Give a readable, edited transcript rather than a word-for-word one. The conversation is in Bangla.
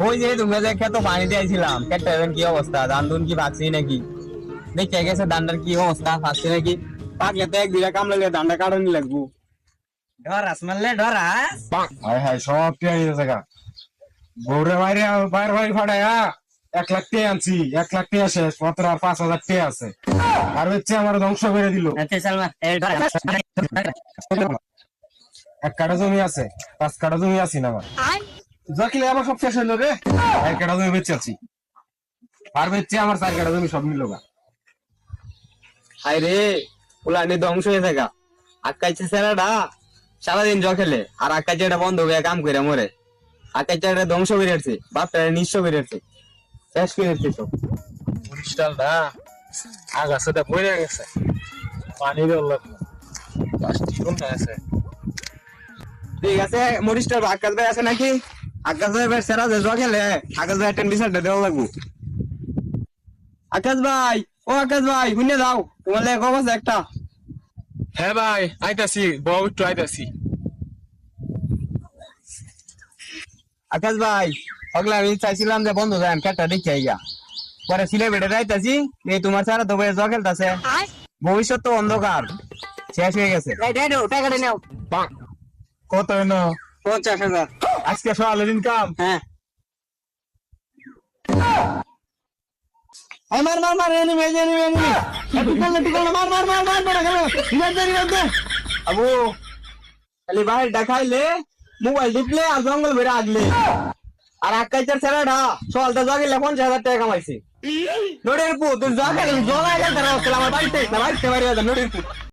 ওই যে তুমি যে খেতো পানি দিয়েছিলাম খেতে কি অবস্থা ধান ধুন কি পাচ্ছি নাকি দেখে গেছে ধানটার কি অবস্থা পাচ্ছি নাকি পাকলে তো এক দুইটা কামড়ে ধানটা কাটনি লাগবো ডরাস মারলে ডরাস হায় হায় সব পেয়ে গেছে গা বউরে বাইরে বাইরে বাড়ি ফাটায়া 1,00,000 টাকা আনছি 1,00,000 টাকা শেষ মাত্র আর 5,000 টাকা আছে আর হচ্ছে আমার ধ্বংস করে দিল আচ্ছা সালমা এই ডরাস এক কাটা জমি আছে 5 কাটা জমি আছে না আমার জাকিলে আমার সব শেষ হইলো রে এক কাটা জমি বেঁচে আছি আর বেঁচে আমার 4 কাটা জমি সব নিল গা হাই রে উলানি ধ্বংস হয়ে থাকা আকাইছে ছেলেটা সারাদিন জ খেলে আর আকাইছে এটা বন্ধ হয়ে কাম করে মরে আকাইছে এটা ধ্বংস করে আসছে বাপটা নিঃস্ব করে আসছে শেষ করে আসছে সব পরিষ্কারটা আগাছাটা পড়ে গেছে পানি দেওয়ার লাগবে প্লাস্টিক কোনটা আছে ঠিক আছে মরিস্টার আকাশ ভাই আছে নাকি আকাশ ভাই সেরা যে জ খেলে আকাশ ভাই টেন বিশালটা দেওয়া লাগবো আকাশ ভাই ও আকাশ ভাই শুনে দাও তোমার লেখ অবস্থা একটা হ্যাঁ ভাই আইতাছি বউ একটু আইতাছি আকাশ ভাই ওগুলা আমি চাইছিলাম যে বন্ধু যাই খেটটা দেখে আইগা পরে সিলে বেড়ে যাইতাছি এই তোমার সারা তো জ খেলতেছে ভবিষ্যৎ তো অন্ধকার শেষ হয়ে গেছে টাকাটা নাও কত এনো 50,000 আজকে সকালের ইনকাম হ্যাঁ মার মার মার এনিমি এনিমি টিকল মার মার মার মার মার গেল আবু খালি বাইরে দেখাইলে মোবাইল টিপলে আর জঙ্গল বেড়ে আগলে আর আকাইচার ছেলেটা সকালটা জগিলে 50,000 টাকা কামাইছে নোডের পু তুই জগাইলে জগাইলে তারা আমার বাড়িতে বাড়িতে বাড়ি নড়ির পু